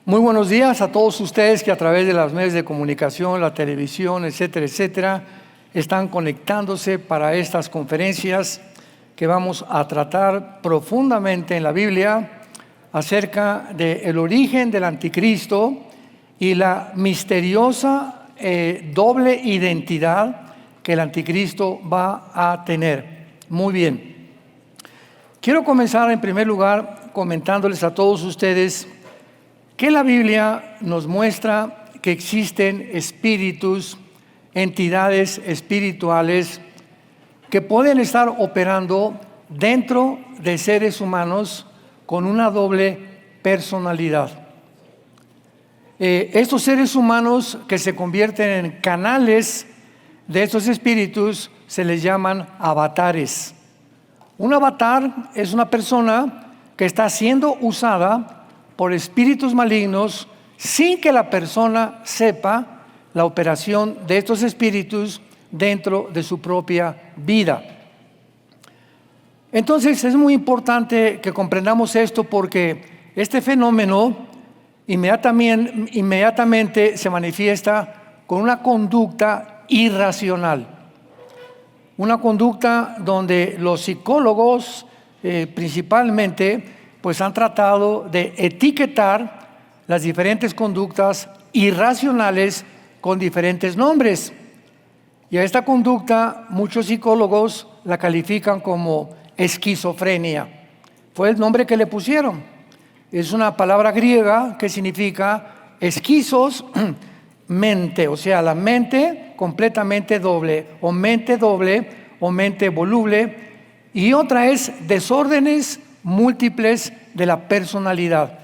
Muy buenos días a todos ustedes que a través de los medios de comunicación, la televisión, etcétera, etcétera, están conectándose para estas conferencias que vamos a tratar profundamente en la Biblia acerca del origen del anticristo y la misteriosa doble identidad que el anticristo va a tener. Muy bien. Quiero comenzar en primer lugar comentándoles a todos ustedes que la Biblia nos muestra que existen espíritus, entidades espirituales que pueden estar operando dentro de seres humanos con una doble personalidad. Estos seres humanos que se convierten en canales de estos espíritus se les llaman avatares. Un avatar es una persona que está siendo usada por espíritus malignos sin que la persona sepa la operación de estos espíritus dentro de su propia vida. Entonces es muy importante que comprendamos esto porque este fenómeno inmediatamente se manifiesta con una conducta irracional. Una conducta donde los psicólogos principalmente pues han tratado de etiquetar las diferentes conductas irracionales con diferentes nombres. Y a esta conducta muchos psicólogos la califican como esquizofrenia. Fue el nombre que le pusieron. Es una palabra griega que significa esquizos, mente, o sea, la mente completamente doble o mente voluble, y otra es desórdenes múltiples de la personalidad.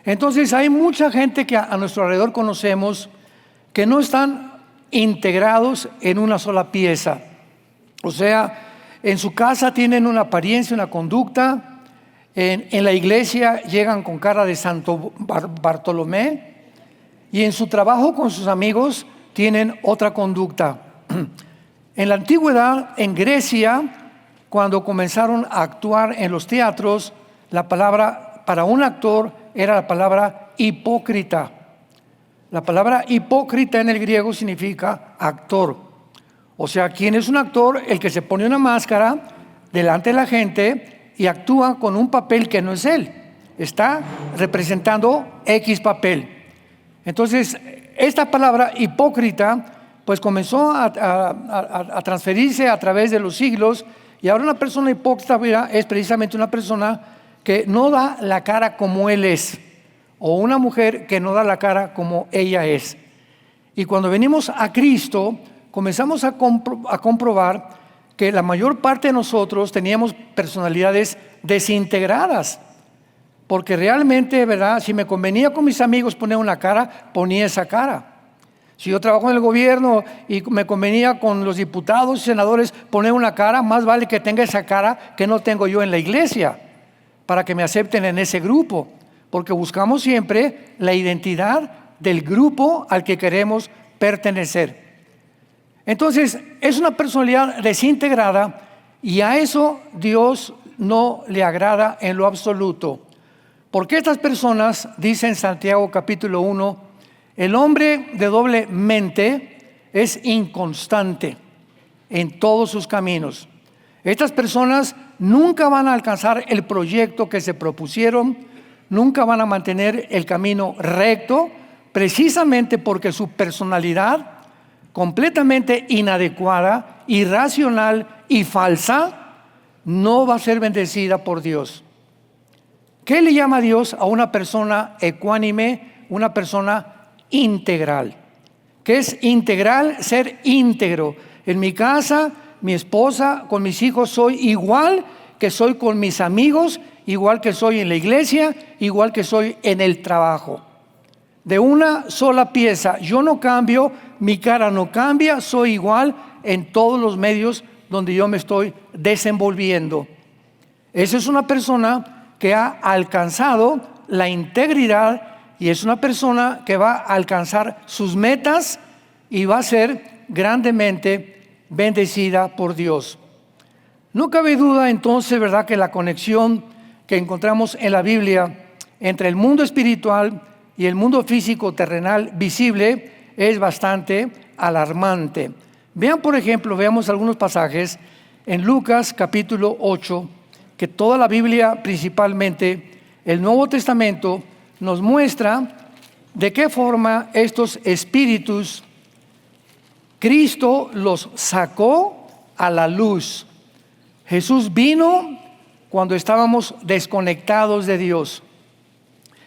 Entonces hay mucha gente que a nuestro alrededor conocemos que no están integrados en una sola pieza. O sea, en su casa tienen una apariencia, una conducta, en la iglesia llegan con cara de Santo Bartolomé y en su trabajo con sus amigos tienen otra conducta. En la antigüedad, en Grecia, cuando comenzaron a actuar en los teatros, la palabra para un actor era la palabra hipócrita. La palabra hipócrita en el griego significa actor. O sea, ¿quién es un actor? El que se pone una máscara delante de la gente y actúa con un papel que no es él. Está representando X papel. Entonces, esta palabra hipócrita pues comenzó a transferirse a través de los siglos. Y ahora una persona hipócrita es precisamente una persona que no da la cara como él es, o una mujer que no da la cara como ella es. Y cuando venimos a Cristo, comenzamos a comprobar que la mayor parte de nosotros teníamos personalidades desintegradas. Porque realmente, ¿verdad? Si me convenía con mis amigos poner una cara, ponía esa cara. Si yo trabajo en el gobierno y me convenía con los diputados y senadores poner una cara, más vale que tenga esa cara que no tengo yo en la iglesia, para que me acepten en ese grupo, porque buscamos siempre la identidad del grupo al que queremos pertenecer. Entonces, es una personalidad desintegrada y a eso Dios no le agrada en lo absoluto. Porque estas personas, dice en Santiago capítulo 1, el hombre de doble mente es inconstante en todos sus caminos. Estas personas nunca van a alcanzar el proyecto que se propusieron, nunca van a mantener el camino recto, precisamente porque su personalidad completamente inadecuada, irracional y falsa no va a ser bendecida por Dios. ¿Qué le llama Dios a una persona ecuánime, una persona integral? ¿Qué es integral? Ser íntegro. En mi casa, mi esposa, con mis hijos soy igual que soy con mis amigos, igual que soy en la iglesia, igual que soy en el trabajo. De una sola pieza, yo no cambio, mi cara no cambia, soy igual en todos los medios donde yo me estoy desenvolviendo. Esa es una persona que ha alcanzado la integridad y es una persona que va a alcanzar sus metas y va a ser grandemente bendecida por Dios. No cabe duda entonces, ¿verdad?, que la conexión que encontramos en la Biblia entre el mundo espiritual y el mundo físico terrenal visible es bastante alarmante. Vean, por ejemplo, veamos algunos pasajes en Lucas capítulo 8, que toda la Biblia, principalmente el Nuevo Testamento, nos muestra de qué forma estos espíritus Cristo los sacó a la luz. Jesús vino cuando estábamos desconectados de Dios.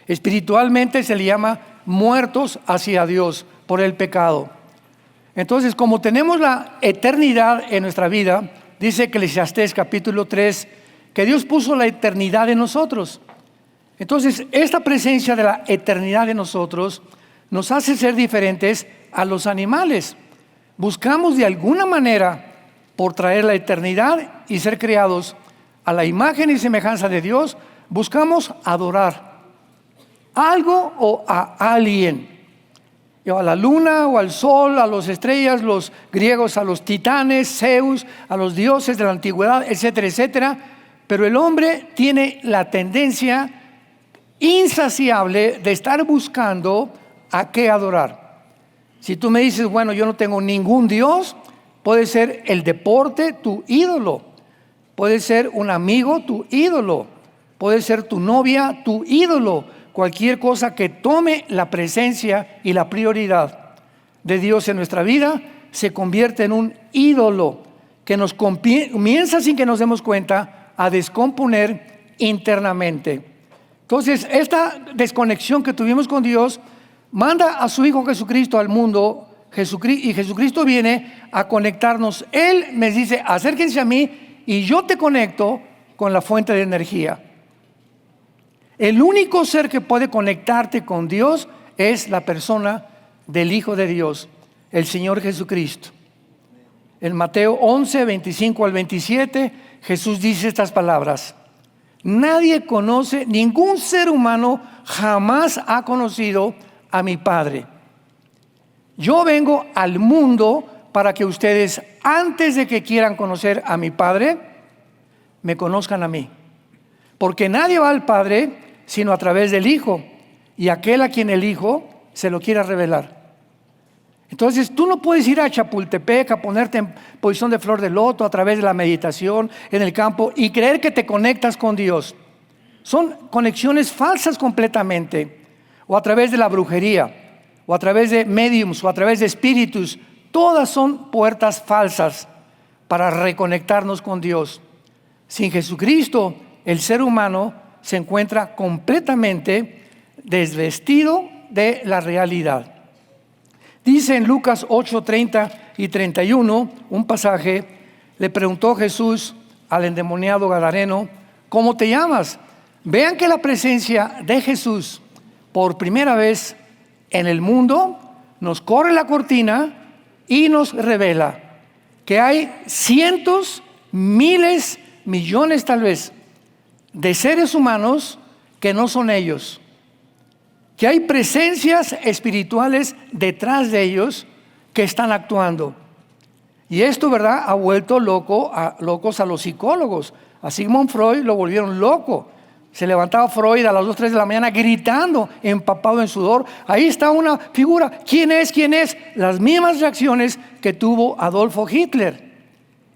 Espiritualmente se le llama muertos hacia Dios por el pecado. Entonces, como tenemos la eternidad en nuestra vida, dice Eclesiastés capítulo 3, que Dios puso la eternidad en nosotros. Entonces, esta presencia de la eternidad en nosotros nos hace ser diferentes a los animales. Buscamos de alguna manera por traer la eternidad y ser creados a la imagen y semejanza de Dios, buscamos adorar algo o a alguien, a la luna o al sol, a las estrellas, los griegos a los titanes, Zeus, a los dioses de la antigüedad, etcétera, etcétera. Pero el hombre tiene la tendencia insaciable de estar buscando a qué adorar. Si tú me dices, bueno, yo no tengo ningún Dios, puede ser el deporte tu ídolo, puede ser un amigo tu ídolo, puede ser tu novia tu ídolo, cualquier cosa que tome la presencia y la prioridad de Dios en nuestra vida se convierte en un ídolo que nos comienza, sin que nos demos cuenta, a descomponer internamente. Entonces, esta desconexión que tuvimos con Dios manda a su Hijo Jesucristo al mundo, y Jesucristo viene a conectarnos. Él me dice, acérquense a mí y yo te conecto con la fuente de energía. El único ser que puede conectarte con Dios es la persona del Hijo de Dios, el Señor Jesucristo. En Mateo 11, 25 al 27, Jesús dice estas palabras: nadie conoce, ningún ser humano jamás ha conocido a mi Padre. Yo vengo al mundo para que ustedes, antes de que quieran conocer a mi Padre, me conozcan a mí. Porque nadie va al Padre sino a través del Hijo, y aquel a quien el Hijo se lo quiera revelar. Entonces tú no puedes ir a Chapultepec a ponerte en posición de flor de loto a través de la meditación en el campo y creer que te conectas con Dios. Son conexiones falsas completamente, o a través de la brujería, o a través de mediums, o a través de espíritus. Todas son puertas falsas para reconectarnos con Dios. Sin Jesucristo, el ser humano se encuentra completamente desvestido de la realidad. Dice en Lucas 8, 30 y 31, un pasaje, le preguntó Jesús al endemoniado gadareno, ¿cómo te llamas? Vean que la presencia de Jesús por primera vez en el mundo nos corre la cortina y nos revela que hay cientos, miles, millones tal vez de seres humanos que no son ellos, que hay presencias espirituales detrás de ellos que están actuando. Y esto, ¿verdad?, ha vuelto locos a los psicólogos. A Sigmund Freud lo volvieron loco. Se levantaba Freud a las 2, 3 de la mañana gritando, empapado en sudor. Ahí está una figura. ¿Quién es? ¿Quién es? Las mismas reacciones que tuvo Adolfo Hitler.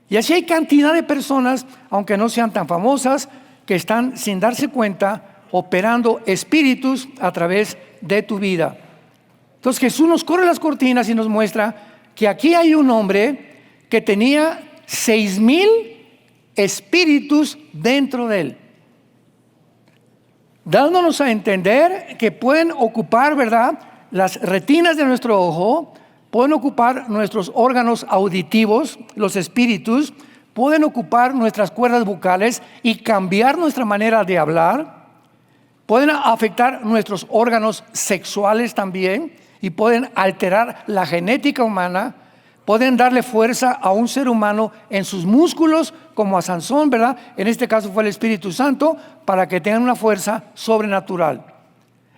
Y así hay cantidad de personas, aunque no sean tan famosas, que están sin darse cuenta operando espíritus a través de tu vida. Entonces Jesús nos corre las cortinas y nos muestra que aquí hay un hombre que tenía 6,000 espíritus dentro de él, dándonos a entender que pueden ocupar, ¿verdad?, las retinas de nuestro ojo, pueden ocupar nuestros órganos auditivos, los espíritus, pueden ocupar nuestras cuerdas vocales y cambiar nuestra manera de hablar, pueden afectar nuestros órganos sexuales también y pueden alterar la genética humana, pueden darle fuerza a un ser humano en sus músculos, como a Sansón, ¿verdad? En este caso fue el Espíritu Santo, para que tengan una fuerza sobrenatural.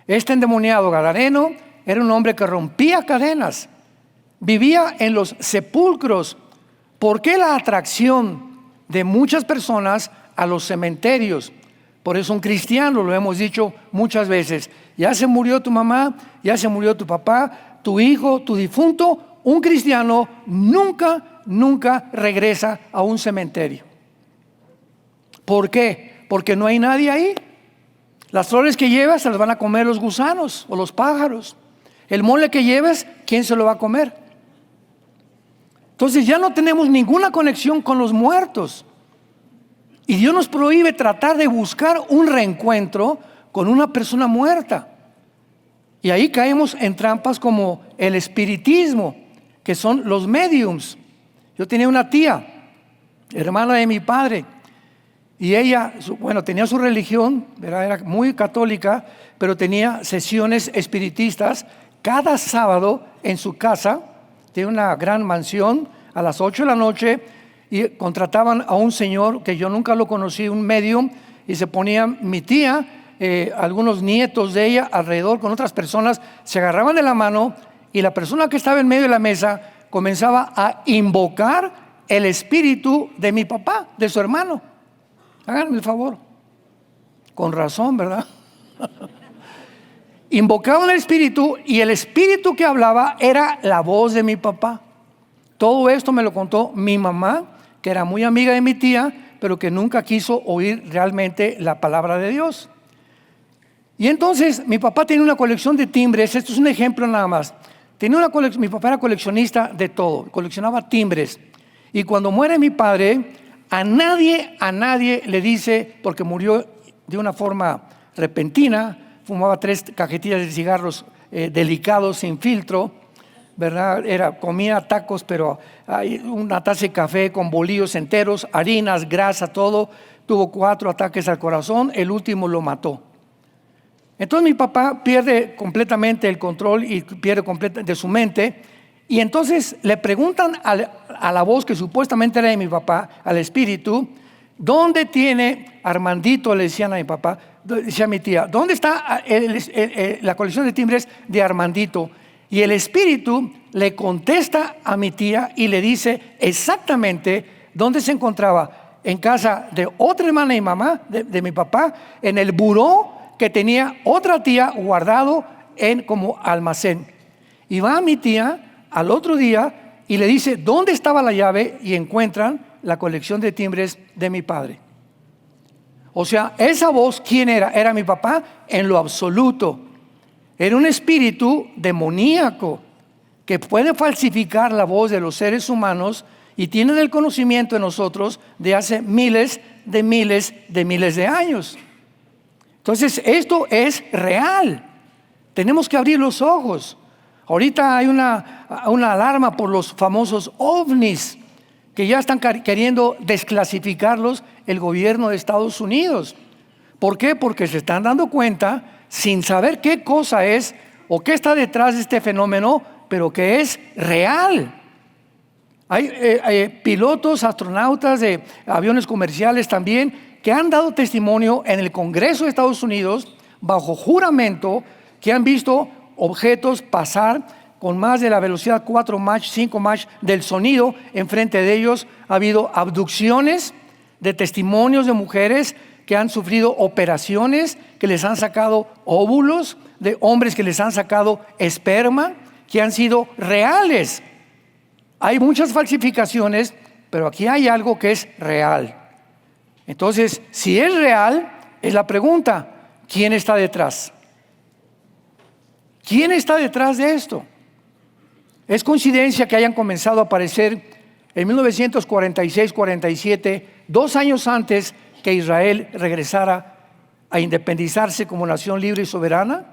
Este endemoniado gadareno era un hombre que rompía cadenas, vivía en los sepulcros. ¿Por qué la atracción de muchas personas a los cementerios? Por eso un cristiano, lo hemos dicho muchas veces, ya se murió tu mamá, ya se murió tu papá, tu hijo, tu difunto. Un cristiano nunca regresa a un cementerio. ¿Por qué? Porque no hay nadie ahí. Las flores que llevas se las van a comer los gusanos o los pájaros. El mole que lleves, ¿quién se lo va a comer? Entonces ya no tenemos ninguna conexión con los muertos. Y Dios nos prohíbe tratar de buscar un reencuentro con una persona muerta. Y ahí caemos en trampas como el espiritismo, que son los mediums. Yo tenía una tía, hermana de mi padre, y ella, tenía su religión, era muy católica, pero tenía sesiones espiritistas cada sábado en su casa. Tiene una gran mansión a las 8 de la noche y contrataban a un señor que yo nunca lo conocí, un medium, y se ponía mi tía, algunos nietos de ella alrededor con otras personas, se agarraban de la mano y la persona que estaba en medio de la mesa comenzaba a invocar el espíritu de mi papá, de su hermano. Háganme el favor. Con razón, ¿verdad? Invocaban el espíritu y el espíritu que hablaba era la voz de mi papá. Todo esto me lo contó mi mamá, que era muy amiga de mi tía, pero que nunca quiso oír realmente la palabra de Dios. Y entonces mi papá tenía una colección de timbres. Esto es un ejemplo nada más. Mi papá era coleccionista de todo, coleccionaba timbres. Y cuando muere mi padre, a nadie le dice, porque murió de una forma repentina, fumaba 3 cajetillas de cigarros delicados sin filtro, ¿verdad? Comía tacos, pero una taza de café con bolillos enteros, harinas, grasa, todo. Tuvo 4 ataques al corazón, el último lo mató. Entonces mi papá pierde completamente el control y pierde completamente de su mente. Y entonces le preguntan a la voz que supuestamente era de mi papá, al espíritu, ¿dónde tiene Armandito? Le decían a mi papá, decía mi tía, ¿dónde está la colección de timbres de Armandito? Y el espíritu le contesta a mi tía y le dice exactamente dónde se encontraba, en casa de otra hermana y mamá de mi papá, en el buró que tenía otra tía guardado en como almacén. Y va mi tía al otro día y le dice dónde estaba la llave y encuentran la colección de timbres de mi padre. O sea, esa voz, ¿quién era? Era mi papá en lo absoluto. Era un espíritu demoníaco que puede falsificar la voz de los seres humanos y tiene el conocimiento de nosotros de hace miles de años. Entonces, esto es real. Tenemos que abrir los ojos. Ahorita hay una alarma por los famosos ovnis que ya están queriendo desclasificarlos el gobierno de Estados Unidos. ¿Por qué? Porque se están dando cuenta, sin saber qué cosa es o qué está detrás de este fenómeno, pero que es real. Hay pilotos, astronautas de aviones comerciales también que han dado testimonio en el Congreso de Estados Unidos bajo juramento que han visto objetos pasar con más de la velocidad 4 Mach, 5 Mach del sonido enfrente de ellos. Ha habido abducciones de testimonios de mujeres que han sufrido operaciones, que les han sacado óvulos, de hombres que les han sacado esperma, que han sido reales. Hay muchas falsificaciones, pero aquí hay algo que es real. Entonces, si es real, es la pregunta, ¿quién está detrás? ¿Quién está detrás de esto? Es coincidencia que hayan comenzado a aparecer en 1946-47, 2 años antes que Israel regresara a independizarse como nación libre y soberana.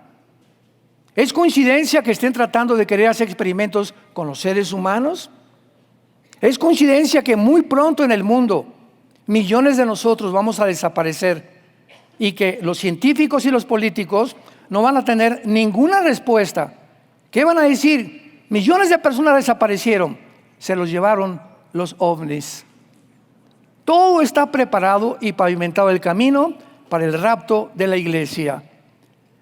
¿Es coincidencia que estén tratando de querer hacer experimentos con los seres humanos? ¿Es coincidencia que muy pronto en el mundo millones de nosotros vamos a desaparecer y que los científicos y los políticos no van a tener ninguna respuesta? ¿Qué van a decir? Millones de personas desaparecieron, se los llevaron los ovnis. Todo está preparado y pavimentado el camino para el rapto de la iglesia.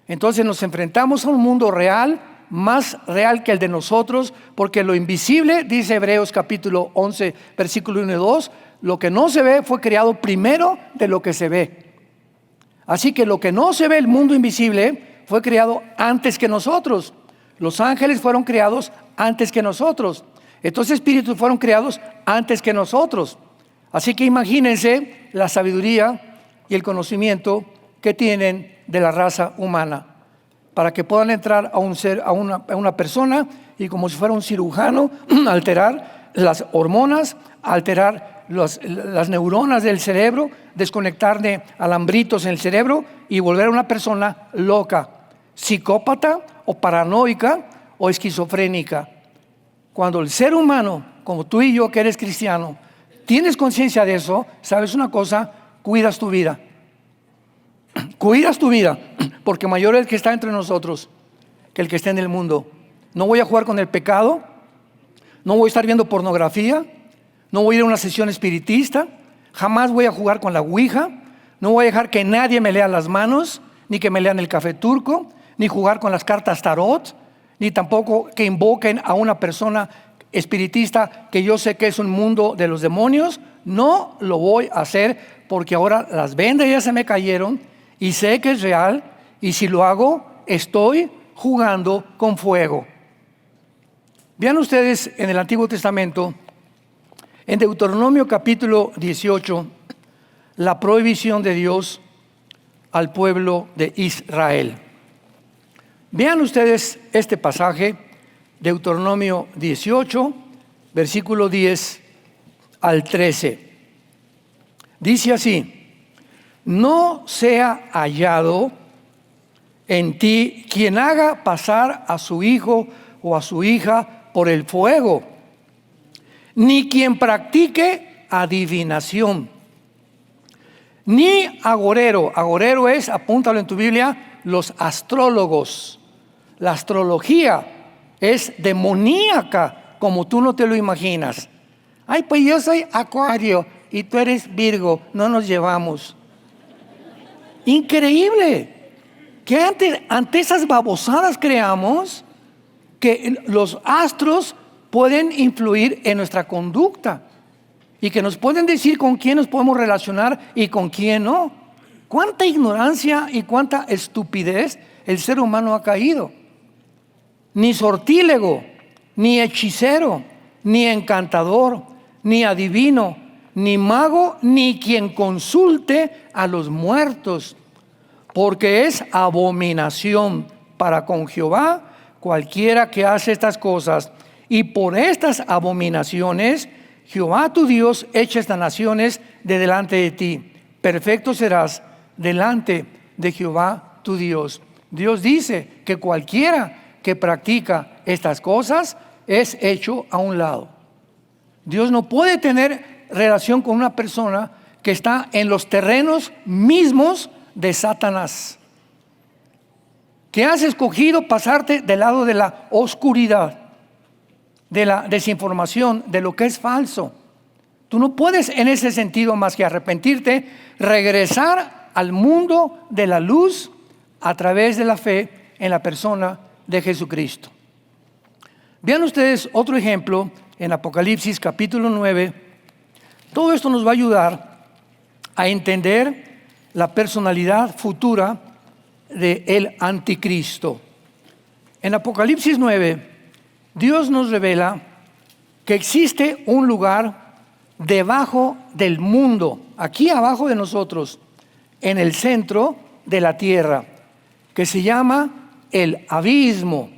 Entonces nos enfrentamos a un mundo real, más real que el de nosotros, porque lo invisible, dice Hebreos capítulo 11, versículo 1 y 2, lo que no se ve fue creado primero de lo que se ve. Así que lo que no se ve, el mundo invisible, fue creado antes que nosotros. Los ángeles fueron creados antes que nosotros. Estos espíritus fueron creados antes que nosotros. Así que imagínense la sabiduría y el conocimiento que tienen de la raza humana, para que puedan entrar a un ser, a una persona, y como si fuera un cirujano, alterar las hormonas, alterar las neuronas del cerebro, desconectarle alambritos en el cerebro y volver a una persona loca, psicópata o paranoica o esquizofrénica. Cuando el ser humano, como tú y yo que eres cristiano, tienes conciencia de eso, sabes una cosa, cuidas tu vida. Cuidas tu vida, porque mayor es el que está entre nosotros que el que está en el mundo. No voy a jugar con el pecado, no voy a estar viendo pornografía, no voy a ir a una sesión espiritista, jamás voy a jugar con la ouija, no voy a dejar que nadie me lea las manos, ni que me lean el café turco, ni jugar con las cartas tarot, ni tampoco que invoquen a una persona espiritista que yo sé que es un mundo de los demonios. No lo voy a hacer, porque ahora las vendas ya se me cayeron y sé que es real, y si lo hago estoy jugando con fuego. Vean ustedes en el Antiguo Testamento, en Deuteronomio capítulo 18, la prohibición de Dios al pueblo de Israel. Vean ustedes este pasaje, Deuteronomio 18, versículo 10 al 13. Dice así: no sea hallado en ti quien haga pasar a su hijo o a su hija por el fuego, ni quien practique adivinación, ni agorero. Agorero es, apúntalo en tu Biblia, los astrólogos. La astrología es demoníaca, como tú no te lo imaginas. Ay, pues yo soy Acuario y tú eres Virgo, no nos llevamos. Increíble que ante esas babosadas creamos que los astros pueden influir en nuestra conducta y que nos pueden decir con quién nos podemos relacionar y con quién no. Cuánta ignorancia y cuánta estupidez el ser humano ha caído. Ni sortílego, ni hechicero, ni encantador, ni adivino, ni mago, ni quien consulte a los muertos, porque es abominación para con Jehová cualquiera que hace estas cosas. Y por estas abominaciones Jehová tu Dios echa estas naciones de delante de ti. Perfecto serás delante de Jehová tu Dios. Dios dice que cualquiera que practica estas cosas es hecho a un lado. Dios no puede tener relación con una persona que está en los terrenos mismos de Satanás, que has escogido pasarte del lado de la oscuridad, de la desinformación, de lo que es falso. Tú no puedes en ese sentido más que arrepentirte, regresar al mundo de la luz a través de la fe en la persona de Jesucristo. Vean ustedes otro ejemplo en Apocalipsis capítulo 9. Todo esto nos va a ayudar a entender la personalidad futura del anticristo. En Apocalipsis 9, Dios nos revela que existe un lugar debajo del mundo, aquí abajo de nosotros, en el centro de la tierra, que se llama el abismo,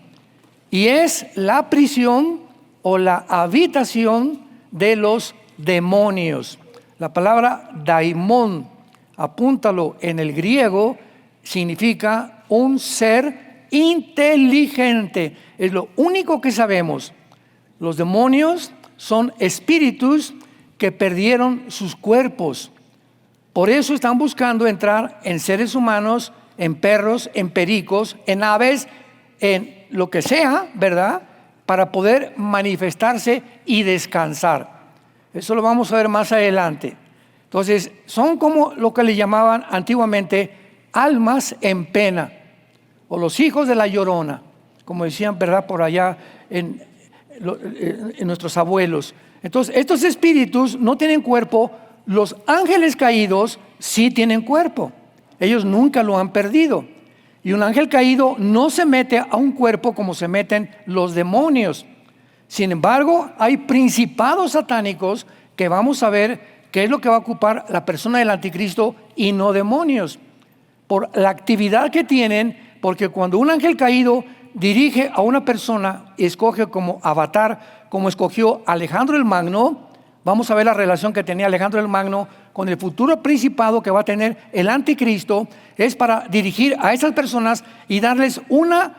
y es la prisión o la habitación de los demonios. La palabra daimón, apúntalo, en el griego significa un ser inteligente. Es lo único que sabemos. Los demonios son espíritus que perdieron sus cuerpos. Por eso están buscando entrar en seres humanos, en perros, en pericos, en aves, en lo que sea, ¿verdad? Para poder manifestarse y descansar. Eso lo vamos a ver más adelante. Entonces, son como lo que le llamaban antiguamente almas en pena, o los hijos de la llorona, como decían, ¿verdad? Por allá en nuestros abuelos. Entonces, estos espíritus no tienen cuerpo. Los ángeles caídos sí tienen cuerpo. Ellos nunca lo han perdido. Y un ángel caído no se mete a un cuerpo como se meten los demonios. Sin embargo, hay principados satánicos que vamos a ver qué es lo que va a ocupar la persona del anticristo y no demonios. Por la actividad que tienen, porque cuando un ángel caído dirige a una persona y escoge como avatar, como escogió Alejandro el Magno, vamos a ver la relación que tenía Alejandro el Magno con el futuro principado que va a tener el anticristo, es para dirigir a esas personas y darles una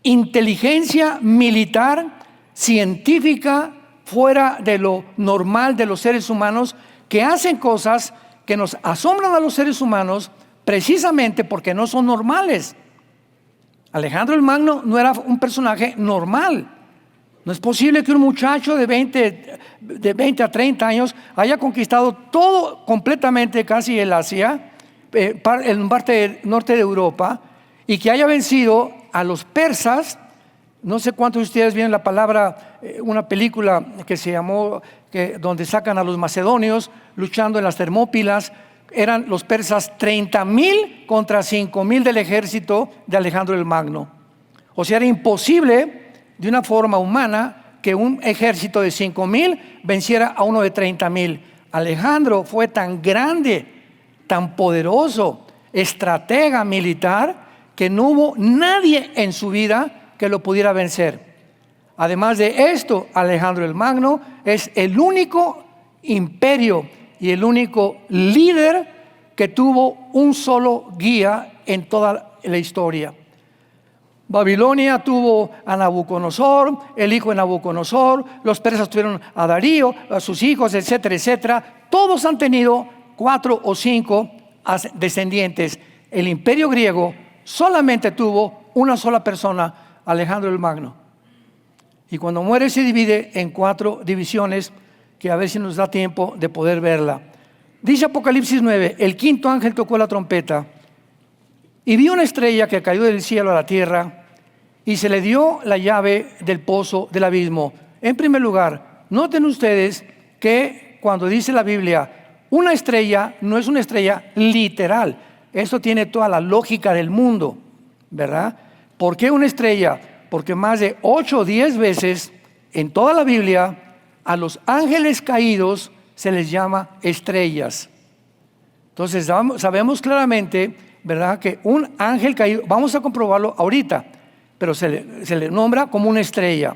inteligencia militar, científica, fuera de lo normal de los seres humanos, que hacen cosas que nos asombran a los seres humanos precisamente porque no son normales. Alejandro el Magno no era un personaje normal. No es posible que un muchacho de 20 a 30 años haya conquistado todo completamente, casi el Asia, en parte norte de Europa, y que haya vencido a los persas. No sé cuántos de ustedes vieron la palabra, una película que se llamó, donde sacan a los macedonios luchando en las Termópilas. Eran los persas 30,000 contra 5,000 del ejército de Alejandro el Magno. O sea, era imposible de una forma humana que un ejército de 5,000 venciera a uno de 30,000. Alejandro fue tan grande, tan poderoso, estratega militar, que no hubo nadie en su vida que lo pudiera vencer. Además de esto, Alejandro el Magno es el único imperio y el único líder que tuvo un solo guía en toda la historia. Babilonia tuvo a Nabucodonosor, el hijo de Nabucodonosor, los persas tuvieron a Darío, a sus hijos, etcétera, etcétera. Todos han tenido 4 o 5 descendientes. El imperio griego solamente tuvo una sola persona, Alejandro el Magno. Y cuando muere se divide en 4 divisiones, que a ver si nos da tiempo de poder verla. Dice Apocalipsis 9, el quinto ángel tocó la trompeta y vi una estrella que cayó del cielo a la tierra y se le dio la llave del pozo del abismo. En primer lugar, noten ustedes que cuando dice la Biblia una estrella, no es una estrella literal. Esto tiene toda la lógica del mundo, ¿verdad? ¿Por qué una estrella? Porque más de 8 o 10 veces en toda la Biblia a los ángeles caídos se les llama estrellas. Entonces sabemos claramente, ¿verdad?, que un ángel caído, vamos a comprobarlo ahorita, pero se le nombra como una estrella.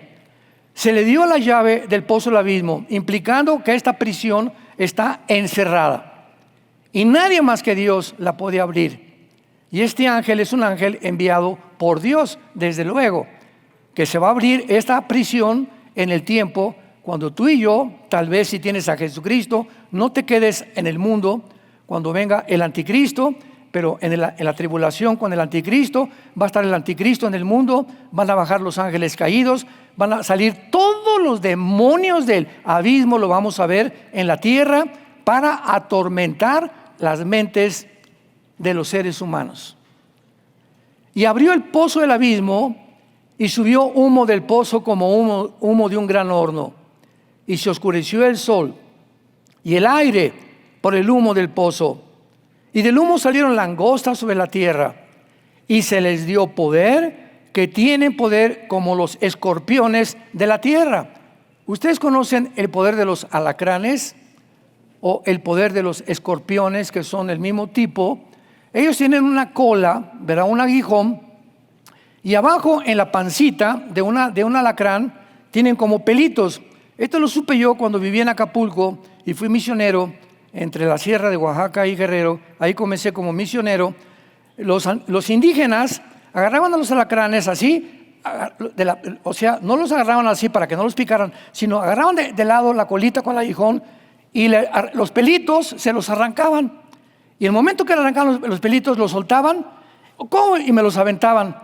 Se le dio la llave del pozo del abismo, implicando que esta prisión está encerrada y nadie más que Dios la puede abrir. Y este ángel es un ángel enviado por Dios, desde luego, que se va a abrir esta prisión en el tiempo cuando tú y yo, tal vez si tienes a Jesucristo, no te quedes en el mundo cuando venga el anticristo, pero en la tribulación con el anticristo va a estar el anticristo en el mundo, van a bajar los ángeles caídos, van a salir todos los demonios del abismo, lo vamos a ver en la tierra, para atormentar las mentes de los seres humanos. Y abrió el pozo del abismo y subió humo del pozo como humo de un gran horno. Y se oscureció el sol y el aire por el humo del pozo. Y del humo salieron langostas sobre la tierra. Y se les dio poder, que tienen poder como los escorpiones de la tierra. ¿Ustedes conocen el poder de los alacranes o el poder de los escorpiones, que son del mismo tipo? Ellos tienen una cola, ¿verdad?, un aguijón, y abajo en la pancita de un alacrán tienen como pelitos. Esto lo supe yo cuando viví en Acapulco y fui misionero entre la sierra de Oaxaca y Guerrero. Ahí comencé como misionero. Los indígenas agarraban a los alacranes así, o sea, no los agarraban así para que no los picaran, sino agarraban de lado la colita con el aguijón y los pelitos se los arrancaban. Y el momento que le arrancaban los pelitos, los soltaban, ¿cómo? Y me los aventaban.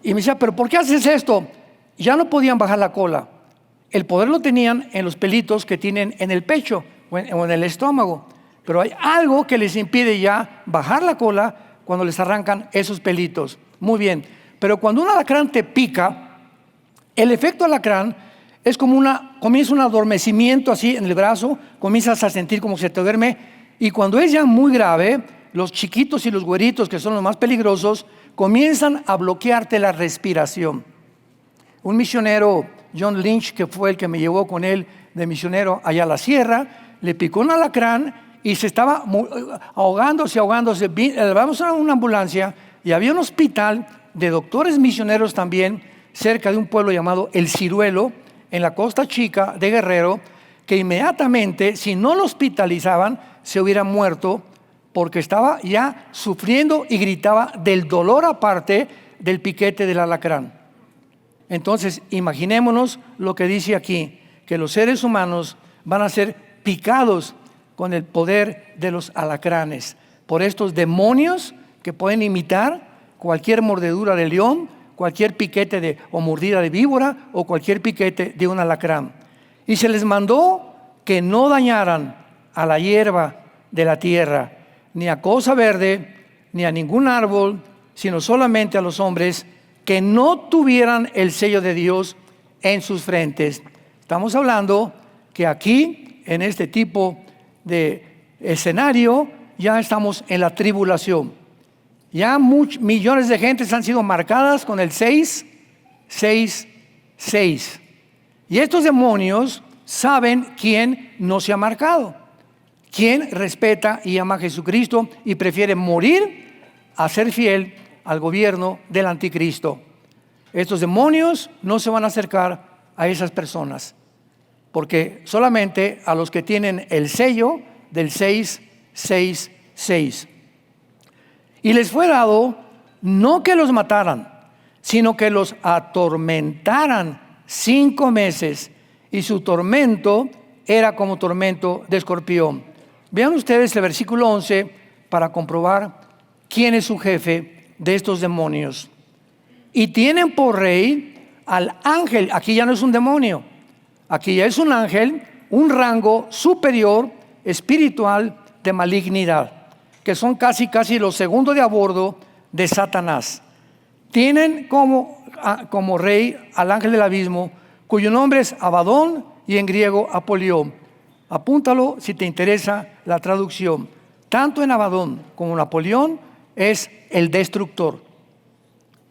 Y me decía, ¿pero por qué haces esto? Ya no podían bajar la cola. El poder lo tenían en los pelitos que tienen en el pecho o en el estómago. Pero hay algo que les impide ya bajar la cola cuando les arrancan esos pelitos. Muy bien, pero cuando un alacrán te pica, el efecto alacrán es como comienza un adormecimiento así en el brazo, comienzas a sentir como se te duerme, y cuando es ya muy grave, los chiquitos y los güeritos, que son los más peligrosos, comienzan a bloquearte la respiración. Un misionero, John Lynch, que fue el que me llevó con él de misionero allá a la sierra, le picó un alacrán y se estaba ahogándose. Vamos a una ambulancia y había un hospital de doctores misioneros también cerca de un pueblo llamado El Ciruelo, en la Costa Chica de Guerrero, que inmediatamente, si no lo hospitalizaban, se hubiera muerto porque estaba ya sufriendo y gritaba del dolor aparte del piquete del alacrán. Entonces, imaginémonos lo que dice aquí, que los seres humanos van a ser picados con el poder de los alacranes, por estos demonios que pueden imitar cualquier mordedura de león, cualquier piquete o mordida de víbora o cualquier piquete de un alacrán. Y se les mandó que no dañaran a la hierba de la tierra, ni a cosa verde, ni a ningún árbol, sino solamente a los hombres que no tuvieran el sello de Dios en sus frentes. Estamos hablando que aquí, en este tipo de escenario, ya estamos en la tribulación. Ya millones de gentes han sido marcadas con el 666. Y estos demonios saben quién no se ha marcado, quién respeta y ama a Jesucristo y prefiere morir a ser fiel al gobierno del anticristo. Estos demonios no se van a acercar a esas personas, porque solamente a los que tienen el sello del 666. Y les fue dado no que los mataran, sino que los atormentaran 5 meses, y su tormento era como tormento de escorpión. Vean ustedes el versículo 11 para comprobar quién es su jefe de estos demonios. Y tienen por rey al ángel. Aquí ya no es un demonio, aquí ya es un ángel, un rango superior espiritual de malignidad, que son casi los segundos de a bordo de Satanás. Tienen como rey al ángel del abismo, cuyo nombre es Abadón y en griego Apolión. Apúntalo si te interesa la traducción. Tanto en Abadón como en Apolión es el destructor.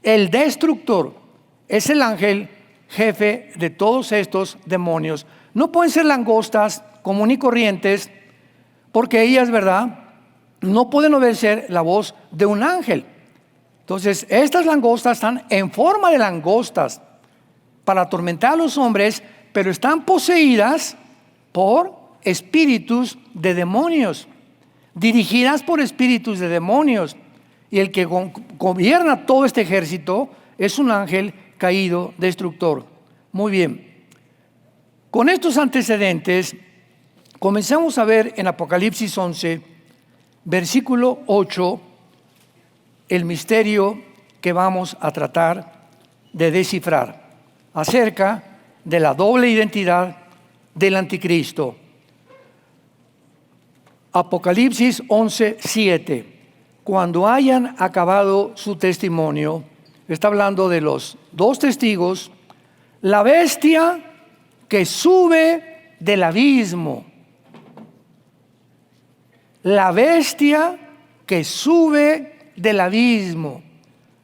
El destructor es el ángel jefe de todos estos demonios. No pueden ser langostas comunes y corrientes, porque ellas, ¿verdad?, no pueden obedecer la voz de un ángel. Entonces, estas langostas están en forma de langostas para atormentar a los hombres, pero están poseídas por espíritus de demonios, dirigidas por espíritus de demonios. Y el que gobierna todo este ejército es un ángel caído, destructor. Muy bien. Con estos antecedentes, comenzamos a ver en Apocalipsis 11, versículo 8, el misterio que vamos a tratar de descifrar acerca de la doble identidad del anticristo. Apocalipsis 11, 7. Cuando hayan acabado su testimonio, está hablando de los 2 testigos, la bestia que sube del abismo, la bestia que sube del abismo,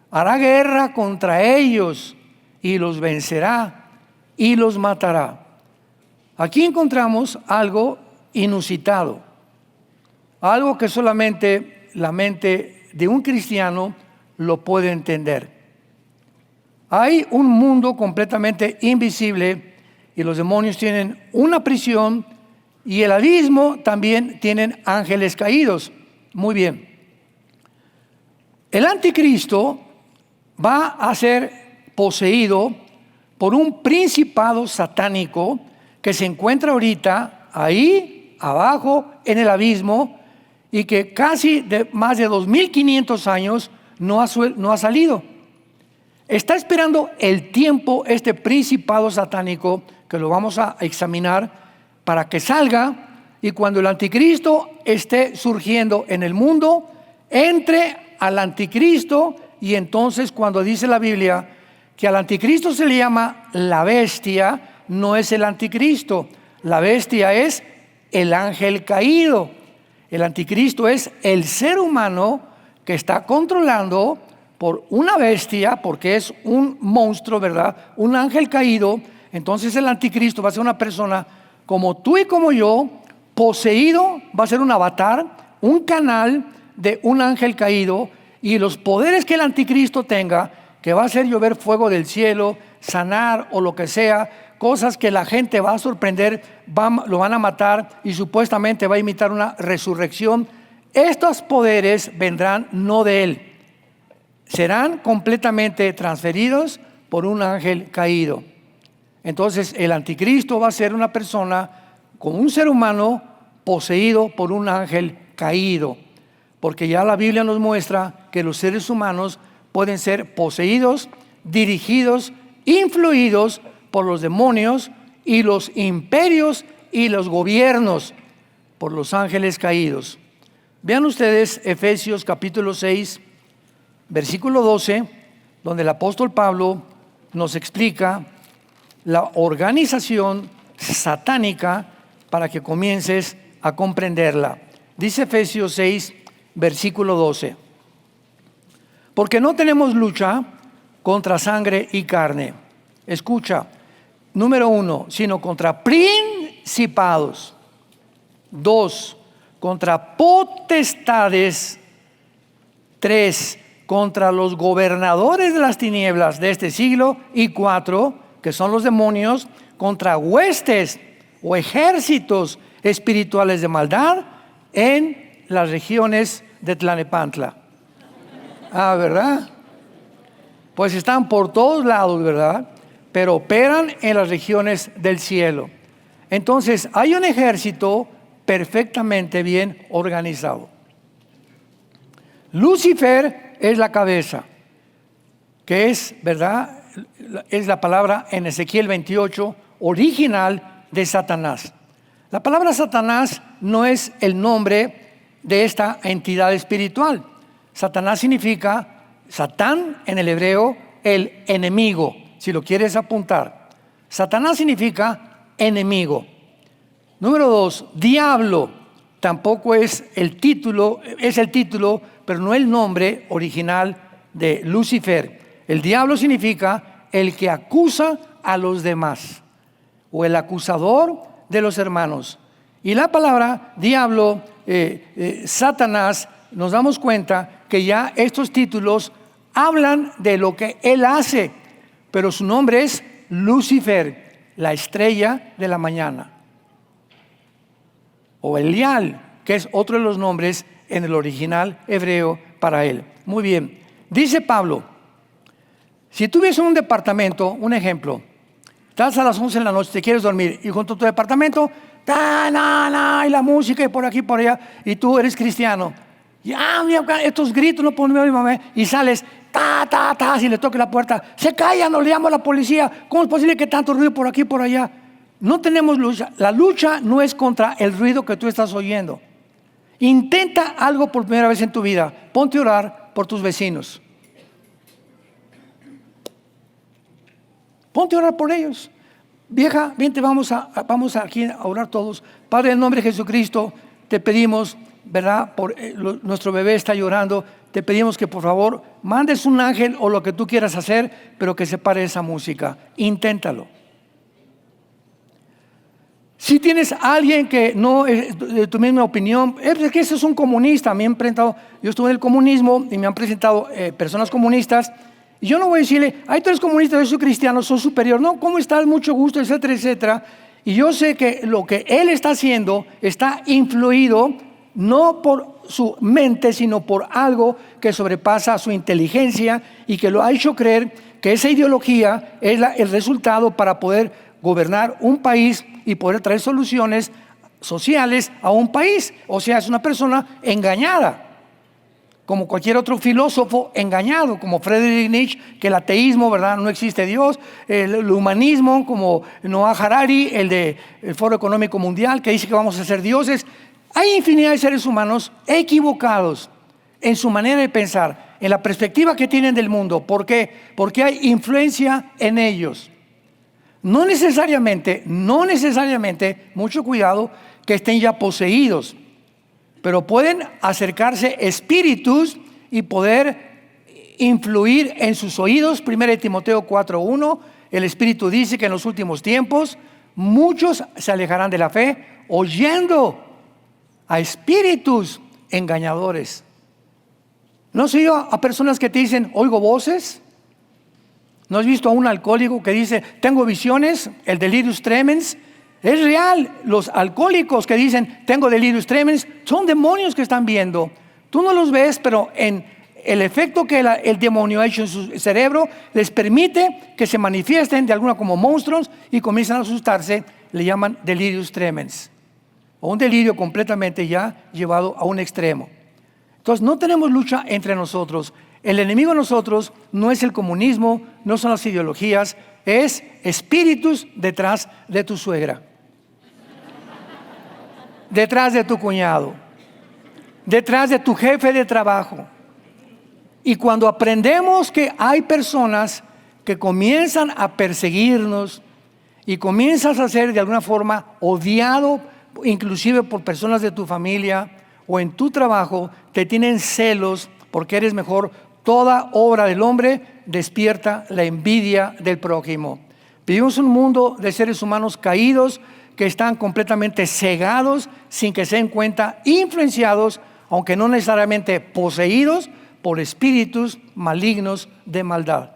hará guerra contra ellos y los vencerá y los matará. Aquí encontramos algo inusitado, algo que solamente la mente de un cristiano lo puede entender. Hay un mundo completamente invisible y los demonios tienen una prisión, y el abismo también tienen ángeles caídos. Muy bien. El anticristo va a ser poseído por un principado satánico que se encuentra ahorita ahí abajo en el abismo, y que casi de más de 2500 años no ha salido. Está esperando el tiempo este principado satánico, que lo vamos a examinar, para que salga, y cuando el anticristo esté surgiendo en el mundo, entre al anticristo. Y entonces, cuando dice la Biblia que al anticristo se le llama la bestia, no es el anticristo, la bestia es el ángel caído. El anticristo es el ser humano que está controlando por una bestia, porque es un monstruo, ¿verdad? Un ángel caído. Entonces el anticristo va a ser una persona como tú y como yo, poseído, va a ser un avatar, un canal de un ángel caído, y los poderes que el anticristo tenga, que va a hacer llover fuego del cielo, sanar o lo que sea, cosas que la gente va a sorprender, lo van a matar y supuestamente va a imitar una resurrección. Estos poderes vendrán no de él, serán completamente transferidos por un ángel caído. Entonces el anticristo va a ser una persona como un ser humano poseído por un ángel caído, porque ya la Biblia nos muestra que los seres humanos pueden ser poseídos, dirigidos, influidos por los demonios y los imperios y los gobiernos por los ángeles caídos. Vean ustedes Efesios capítulo 6, versículo 12, donde el apóstol Pablo nos explica la organización satánica para que comiences a comprenderla. Dice Efesios 6, versículo 12. Porque no tenemos lucha contra sangre y carne. Escucha, número 1, sino contra principados. 2, contra potestades. 3, contra los gobernadores de las tinieblas de este siglo. Y 4, que son los demonios, contra huestes o ejércitos espirituales de maldad en las regiones de Tlalnepantla. ¿Verdad? Pues están por todos lados, ¿verdad? Pero operan en las regiones del cielo. Entonces, hay un ejército perfectamente bien organizado. Lucifer es la cabeza, que es, ¿verdad? Es la palabra en Ezequiel 28, original de Satanás. La palabra Satanás no es el nombre de esta entidad espiritual. Satanás significa, Satán en el hebreo, el enemigo, si lo quieres apuntar. Satanás significa enemigo. Número 2, diablo, tampoco es el título, es el título, pero no el nombre original de Lucifer. El diablo significa el que acusa a los demás, o el acusador de los hermanos. Y la palabra diablo, Satanás, nos damos cuenta que ya estos títulos hablan de lo que él hace, pero su nombre es Lucifer, la estrella de la mañana, o Elial, que es otro de los nombres en el original hebreo para él. Muy bien, dice Pablo, si tú vives en un departamento, un ejemplo, estás a las 11 de la noche, te quieres dormir, y junto a tu departamento, y la música y por aquí por allá, y tú eres cristiano, estos gritos, no puedo ver a mi mamá, y sales, si le toque la puerta, se callan, no le llamo a la policía. ¿Cómo es posible que tanto ruido por aquí y por allá? No tenemos lucha. La lucha no es contra el ruido que tú estás oyendo. Intenta algo por primera vez en tu vida. Ponte a orar por tus vecinos. Ponte a orar por ellos. Vieja, vente, vamos aquí a orar todos. Padre, en nombre de Jesucristo, te pedimos, ¿verdad? Nuestro bebé está llorando. Te pedimos que por favor mandes un ángel o lo que tú quieras hacer, pero que se pare esa música. Inténtalo. Si tienes a alguien que no es de tu misma opinión, es que ese es un comunista. Yo estuve en el comunismo y me han presentado personas comunistas. Y yo no voy a decirle, tú eres comunista, yo soy cristiano, soy superior. No, ¿cómo estás? Mucho gusto, etcétera, etcétera. Y yo sé que lo que él está haciendo está influido no por su mente, sino por algo que sobrepasa su inteligencia y que lo ha hecho creer que esa ideología es el resultado para poder gobernar un país y poder traer soluciones sociales a un país. O sea, es una persona engañada, como cualquier otro filósofo engañado, como Friedrich Nietzsche, que el ateísmo, ¿verdad? No existe Dios, el humanismo, como Noah Harari, el Foro Económico Mundial, que dice que vamos a ser dioses. Hay infinidad de seres humanos equivocados en su manera de pensar, en la perspectiva que tienen del mundo. ¿Por qué? Porque hay influencia en ellos. No necesariamente, mucho cuidado, que estén ya poseídos. pero pueden acercarse espíritus y poder influir en sus oídos. 1 Timoteo 4:1, el Espíritu dice que en los últimos tiempos muchos se alejarán de la fe oyendo a espíritus engañadores. ¿No has oído a personas que te dicen, oigo voces? ¿No has visto a un alcohólico que dice, tengo visiones, el delirium tremens? Es real. Los alcohólicos que dicen, tengo delirium tremens, son demonios que están viendo. Tú no los ves, pero en el efecto que el demonio ha hecho en su cerebro les permite que se manifiesten de alguna como monstruos y comienzan a asustarse. Le llaman delirium tremens, o un delirio completamente ya llevado a un extremo. Entonces no tenemos lucha entre nosotros. El enemigo de nosotros no es el comunismo, no son las ideologías, es espíritus detrás de tu suegra, detrás de tu cuñado, detrás de tu jefe de trabajo. Y cuando aprendemos que hay personas que comienzan a perseguirnos y comienzas a ser de alguna forma odiado, inclusive por personas de tu familia o en tu trabajo, te tienen celos porque eres mejor, toda obra del hombre despierta la envidia del prójimo. Vivimos un mundo de seres humanos caídos que están completamente cegados sin que se den cuenta, influenciados, aunque no necesariamente poseídos, por espíritus malignos de maldad.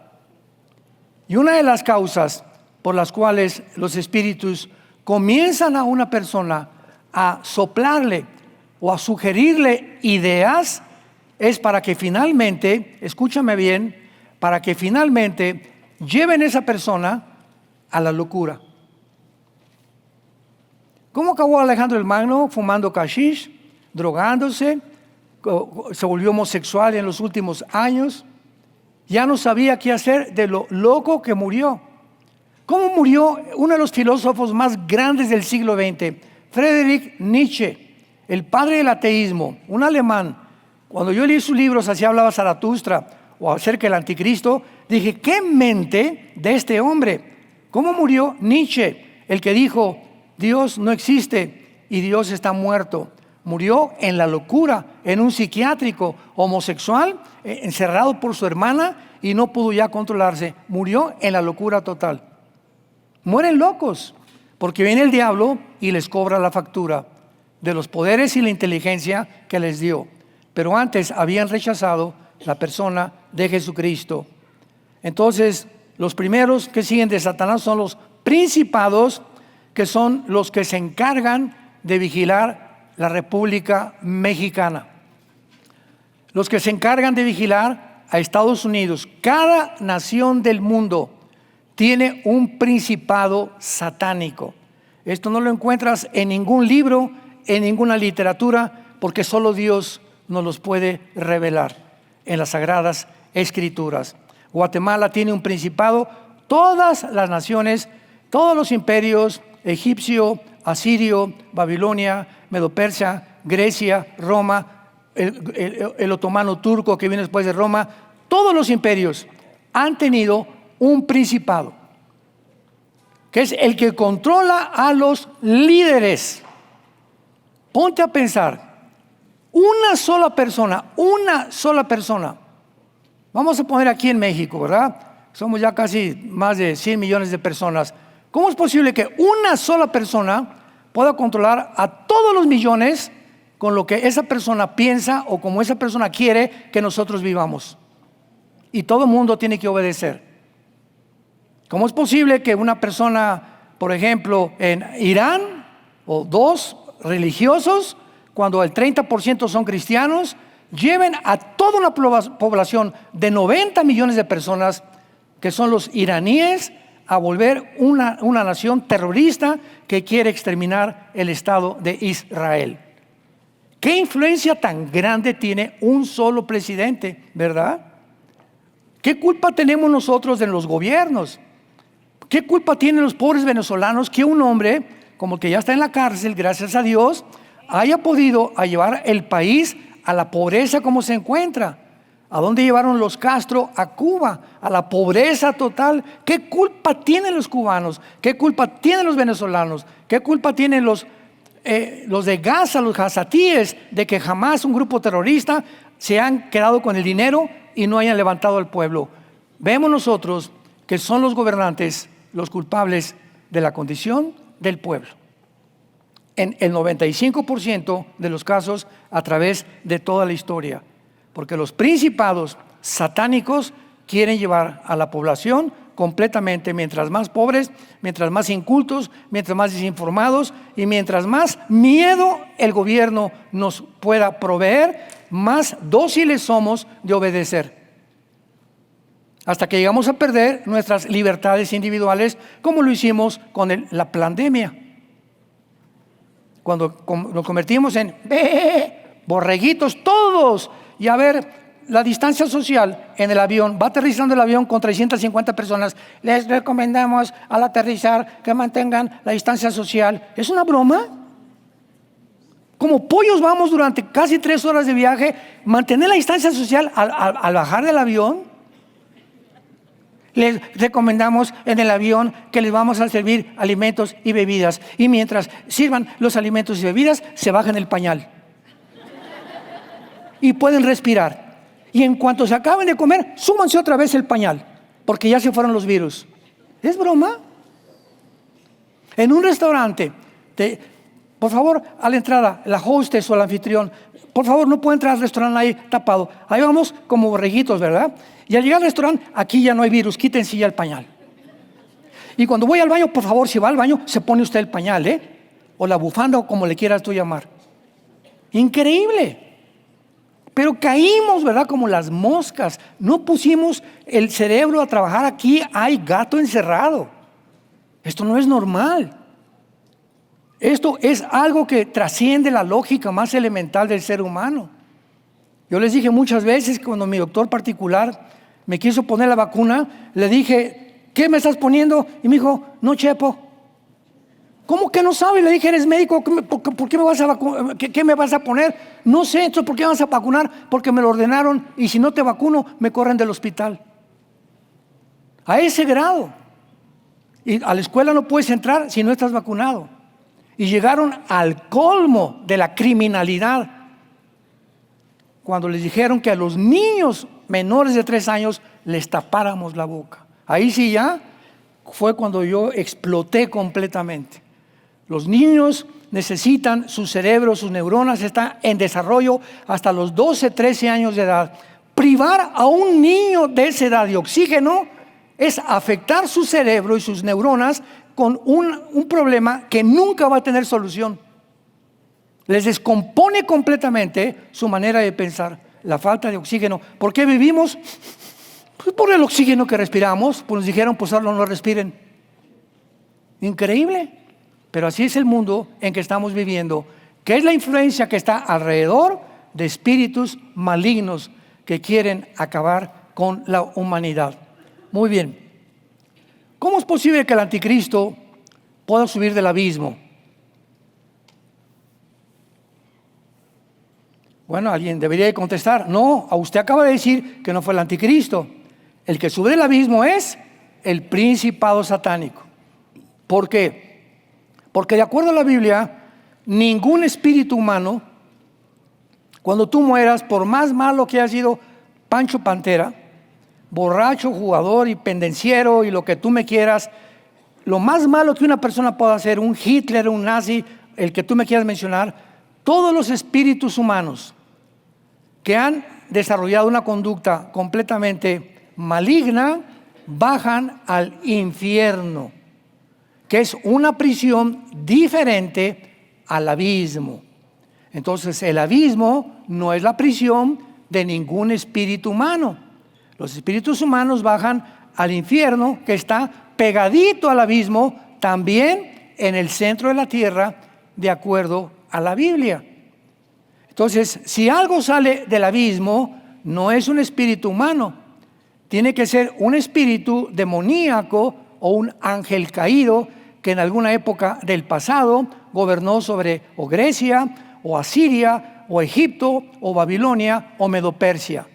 Y una de las causas por las cuales los espíritus comienzan a una persona a soplarle o a sugerirle ideas es para que finalmente, escúchame bien, para que finalmente lleven a esa persona a la locura. ¿Cómo acabó Alejandro el Magno? Fumando hashish, drogándose, se volvió homosexual en los últimos años, ya no sabía qué hacer de lo loco que murió. ¿Cómo murió uno de los filósofos más grandes del siglo XX? Friedrich Nietzsche, el padre del ateísmo, un alemán. Cuando yo leí sus libros, así hablaba Zaratustra o acerca del anticristo, dije, ¿qué mente de este hombre? ¿Cómo murió Nietzsche? El que dijo, Dios no existe y Dios está muerto. Murió en la locura, en un psiquiátrico, homosexual, encerrado por su hermana y no pudo ya controlarse. Murió en la locura total. Mueren locos porque viene el diablo y les cobra la factura de los poderes y la inteligencia que les dio. Pero antes habían rechazado la persona de Jesucristo. Entonces, los primeros que siguen de Satanás son los principados, que son los que se encargan de vigilar la República Mexicana. Los que se encargan de vigilar a Estados Unidos. Cada nación del mundo tiene un principado satánico. Esto no lo encuentras en ningún libro, en ninguna literatura, porque solo Dios nos los puede revelar en las Sagradas Escrituras. Guatemala tiene un principado, todas las naciones, todos los imperios, egipcio, asirio, Babilonia, Medo-Persia, Grecia, Roma, el otomano turco que viene después de Roma, todos los imperios han tenido un principado, que es el que controla a los líderes. Ponte a pensar, una sola persona, vamos a poner aquí en México, ¿verdad? Somos ya casi más de 100 millones de personas. ¿Cómo es posible que una sola persona pueda controlar a todos los millones con lo que esa persona piensa o como esa persona quiere que nosotros vivamos? Y todo el mundo tiene que obedecer. ¿Cómo es posible que una persona, por ejemplo, en Irán, o dos religiosos, cuando el 30% son cristianos, lleven a toda una población de 90 millones de personas, que son los iraníes, a volver una nación terrorista que quiere exterminar el Estado de Israel? ¿Qué influencia tan grande tiene un solo presidente, verdad? ¿Qué culpa tenemos nosotros en los gobiernos? ¿Qué culpa tienen los pobres venezolanos que un hombre, como el que ya está en la cárcel, gracias a Dios, haya podido llevar el país a la pobreza como se encuentra? ¿A dónde llevaron los Castro? A Cuba, a la pobreza total. ¿Qué culpa tienen los cubanos? ¿Qué culpa tienen los venezolanos? ¿Qué culpa tienen los los de Gaza, los gazatíes, de que jamás un grupo terrorista se han quedado con el dinero y no hayan levantado al pueblo. Vemos nosotros que son los gobernantes los culpables de la condición del pueblo. En el 95% de los casos a través de toda la historia. Porque los principados satánicos quieren llevar a la población completamente, mientras más pobres, mientras más incultos, mientras más desinformados y mientras más miedo el gobierno nos pueda proveer, más dóciles somos de obedecer. Hasta que llegamos a perder nuestras libertades individuales, como lo hicimos con la pandemia. Cuando nos convertimos en borreguitos todos, y a ver, la distancia social en el avión, va aterrizando el avión con 350 personas, les recomendamos al aterrizar que mantengan la distancia social. ¿Es una broma? Como pollos vamos durante casi 3 horas de viaje, mantener la distancia social al bajar del avión. Les recomendamos en el avión que les vamos a servir alimentos y bebidas, y mientras sirvan los alimentos y bebidas, se bajan el pañal y pueden respirar. Y en cuanto se acaben de comer, súmanse otra vez el pañal, porque ya se fueron los virus. ¿Es broma? En un restaurante, por favor, a la entrada, la hostess o el anfitrión, por favor, no puede entrar al restaurante ahí tapado. Ahí vamos como borreguitos, ¿verdad? Y al llegar al restaurante, aquí ya no hay virus, quítense ya el pañal. Y cuando voy al baño, por favor, si va al baño, se pone usted el pañal, o la bufanda, o como le quieras tú llamar. Increíble. Pero caímos, ¿verdad? Como las moscas. No pusimos el cerebro a trabajar. Aquí hay gato encerrado. Esto no es normal. Esto es algo que trasciende la lógica más elemental del ser humano. Yo les dije muchas veces, cuando mi doctor particular me quiso poner la vacuna, le dije, ¿qué me estás poniendo? Y me dijo, no, Chepo. ¿Cómo que no sabe? Le dije, ¿eres médico? ¿Por qué me vas a vacunar? ¿Qué me vas a poner? No sé, entonces, ¿por qué me vas a vacunar? Porque me lo ordenaron y si no te vacuno, me corren del hospital. A ese grado. Y a la escuela no puedes entrar si no estás vacunado. Y llegaron al colmo de la criminalidad cuando les dijeron que a los niños menores de 3 años les tapáramos la boca. Ahí sí ya fue cuando yo exploté completamente. Los niños necesitan su cerebro, sus neuronas están en desarrollo hasta los 12, 13 años de edad. Privar a un niño de esa edad de oxígeno es afectar su cerebro y sus neuronas con un problema que nunca va a tener solución. Les descompone completamente su manera de pensar, la falta de oxígeno. ¿Por qué vivimos? Pues por el oxígeno que respiramos. Pues nos dijeron, pues ahora no lo respiren. Increíble. Pero así es el mundo en que estamos viviendo, que es la influencia que está alrededor de espíritus malignos que quieren acabar con la humanidad. Muy bien. ¿Cómo es posible que el anticristo pueda subir del abismo? Bueno, alguien debería de contestar, no, a usted acaba de decir que no fue el anticristo. El que sube del abismo es el principado satánico. ¿Por qué? Porque de acuerdo a la Biblia, ningún espíritu humano, cuando tú mueras, por más malo que haya sido Pancho Pantera, borracho, jugador y pendenciero y lo que tú me quieras, lo más malo que una persona pueda hacer, un Hitler, un nazi, el que tú me quieras mencionar, todos los espíritus humanos que han desarrollado una conducta completamente maligna, bajan al infierno, que es una prisión diferente al abismo. Entonces, el abismo no es la prisión de ningún espíritu humano. Los espíritus humanos bajan al infierno, que está pegadito al abismo, también en el centro de la tierra, de acuerdo a la Biblia. Entonces, si algo sale del abismo, no es un espíritu humano. Tiene que ser un espíritu demoníaco o un ángel caído que en alguna época del pasado gobernó sobre o Grecia, o Asiria, o Egipto, o Babilonia, o Medo-Persia.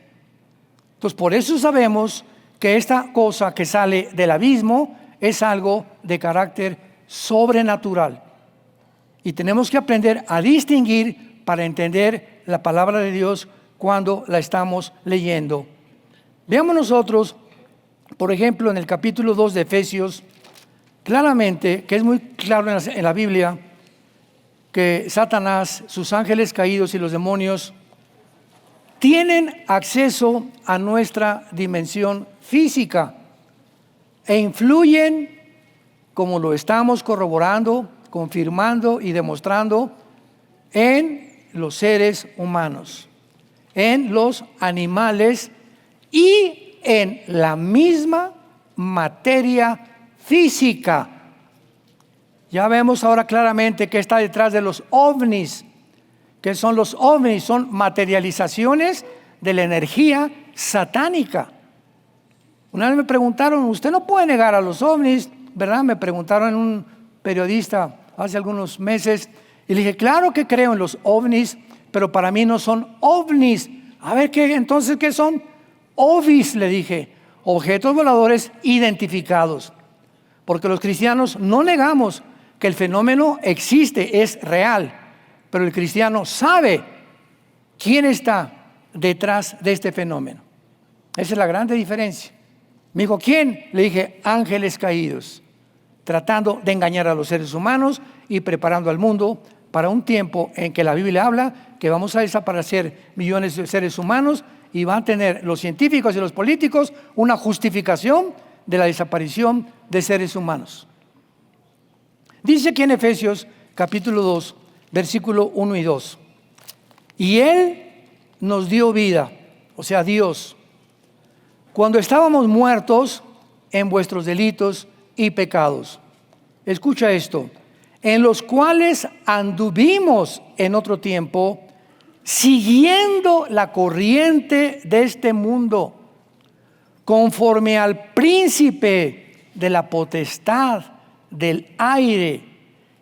Entonces, por eso sabemos que esta cosa que sale del abismo es algo de carácter sobrenatural. Y tenemos que aprender a distinguir para entender la palabra de Dios cuando la estamos leyendo. Veamos nosotros, por ejemplo, en el capítulo 2 de Efesios, claramente, que es muy claro en la Biblia, que Satanás, sus ángeles caídos y los demonios tienen acceso a nuestra dimensión física e influyen, como lo estamos corroborando, confirmando y demostrando, en los seres humanos, en los animales y en la misma materia física. Ya vemos ahora claramente que está detrás de los ovnis. ¿Qué son los ovnis? Son materializaciones de la energía satánica. Una vez me preguntaron, usted no puede negar a los ovnis, ¿verdad? Me preguntaron un periodista hace algunos meses y le dije, claro que creo en los ovnis, pero para mí no son ovnis. A ver, entonces, ¿qué son? Ovis, le dije, objetos voladores identificados. Porque los cristianos no negamos que el fenómeno existe, es real, pero el cristiano sabe quién está detrás de este fenómeno. Esa es la grande diferencia. Me dijo, ¿quién? Le dije, ángeles caídos, tratando de engañar a los seres humanos y preparando al mundo para un tiempo en que la Biblia habla que vamos a desaparecer millones de seres humanos y van a tener los científicos y los políticos una justificación de la desaparición de seres humanos. Dice aquí en Efesios capítulo 2, versículo 1 y 2. Y Él nos dio vida, o sea, Dios, cuando estábamos muertos en vuestros delitos y pecados. Escucha esto. En los cuales anduvimos en otro tiempo, siguiendo la corriente de este mundo, conforme al príncipe de la potestad del aire,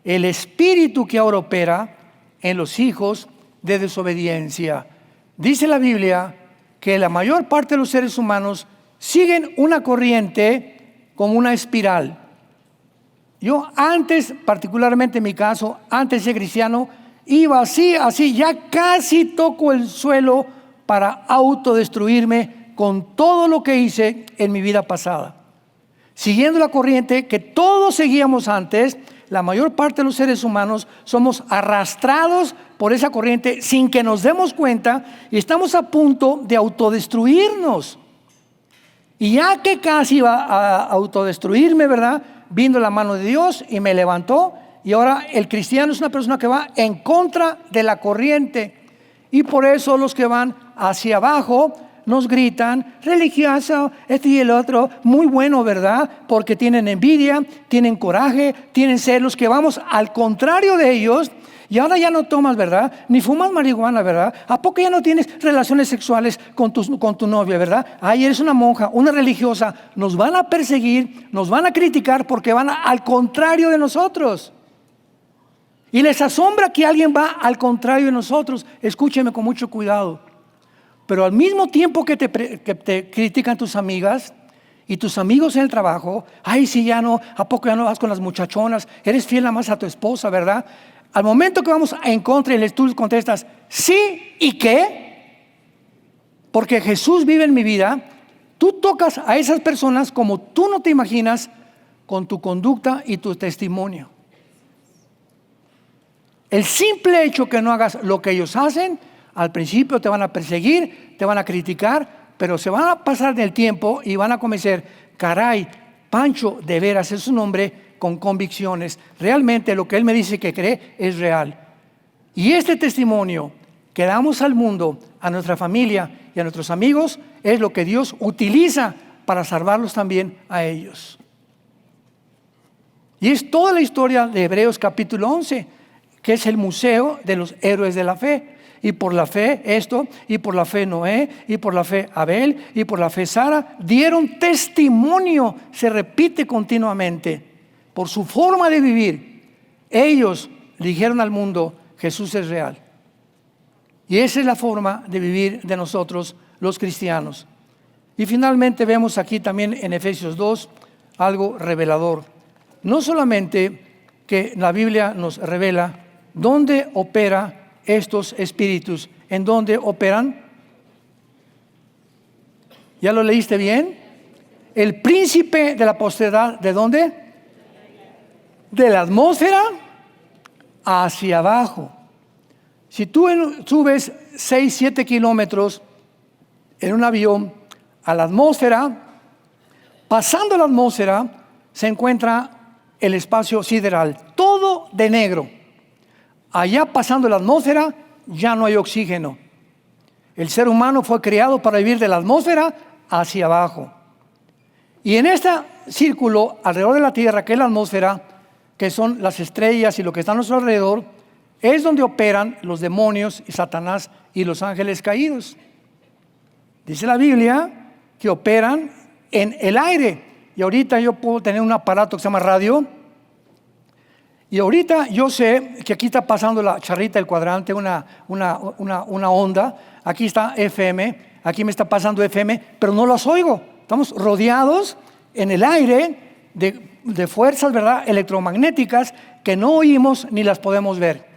el espíritu que ahora opera en los hijos de desobediencia. Dice la Biblia que la mayor parte de los seres humanos siguen una corriente como una espiral. Yo antes, particularmente en mi caso, antes de ser cristiano, iba así, ya casi toco el suelo para autodestruirme con todo lo que hice en mi vida pasada. Siguiendo la corriente que todos seguíamos antes, la mayor parte de los seres humanos somos arrastrados por esa corriente sin que nos demos cuenta y estamos a punto de autodestruirnos. Y ya que casi iba a autodestruirme, ¿verdad? Vino la mano de Dios y me levantó. Y ahora el cristiano es una persona que va en contra de la corriente. Y por eso los que van hacia abajo nos gritan, religioso, esto y el otro, muy bueno, ¿verdad? Porque tienen envidia, tienen coraje, tienen celos, que vamos al contrario de ellos. Y ahora ya no tomas, ¿verdad? Ni fumas marihuana, ¿verdad? ¿A poco ya no tienes relaciones sexuales con tu novia, ¿verdad? Ay, eres una monja, una religiosa. Nos van a perseguir, nos van a criticar porque van al contrario de nosotros. Y les asombra que alguien va al contrario de nosotros. Escúcheme con mucho cuidado. Pero al mismo tiempo que te critican tus amigas y tus amigos en el trabajo, ay, si ya no, ¿a poco ya no vas con las muchachonas? Eres fiel nada más a tu esposa, ¿verdad? Al momento que vamos en contra y tú contestas, sí, ¿y qué? Porque Jesús vive en mi vida. Tú tocas a esas personas como tú no te imaginas con tu conducta y tu testimonio. El simple hecho que no hagas lo que ellos hacen, al principio te van a perseguir, te van a criticar, pero se van a pasar del tiempo y van a convencer, caray, Pancho de veras es un hombre con convicciones. Realmente lo que él me dice que cree es real. Y este testimonio que damos al mundo, a nuestra familia y a nuestros amigos, es lo que Dios utiliza para salvarlos también a ellos. Y es toda la historia de Hebreos capítulo 11, que es el museo de los héroes de la fe. Y por la fe esto, y por la fe Noé, y por la fe Abel, y por la fe Sara, dieron testimonio, se repite continuamente, por su forma de vivir. Ellos le dijeron al mundo, Jesús es real. Y esa es la forma de vivir de nosotros los cristianos. Y finalmente vemos aquí también en Efesios 2 algo revelador. No solamente que la Biblia nos revela ¿Dónde opera estos espíritus? ¿En dónde operan? ¿Ya lo leíste bien? El príncipe de la potestad, ¿de dónde? De la atmósfera hacia abajo. Si tú subes 6, 7 kilómetros en un avión a la atmósfera, pasando la atmósfera se encuentra el espacio sideral, todo de negro. Allá pasando la atmósfera ya no hay oxígeno. El ser humano fue creado para vivir de la atmósfera hacia abajo. Y en este círculo alrededor de la Tierra, que es la atmósfera, que son las estrellas y lo que está a nuestro alrededor, es donde operan los demonios y Satanás y los ángeles caídos. Dice la Biblia que operan en el aire. Y ahorita yo puedo tener un aparato que se llama radio. Y ahorita yo sé que aquí está pasando la charrita del cuadrante, una onda. Aquí está FM, aquí me está pasando FM, pero no las oigo. Estamos rodeados en el aire de fuerzas, ¿verdad?, electromagnéticas que no oímos ni las podemos ver.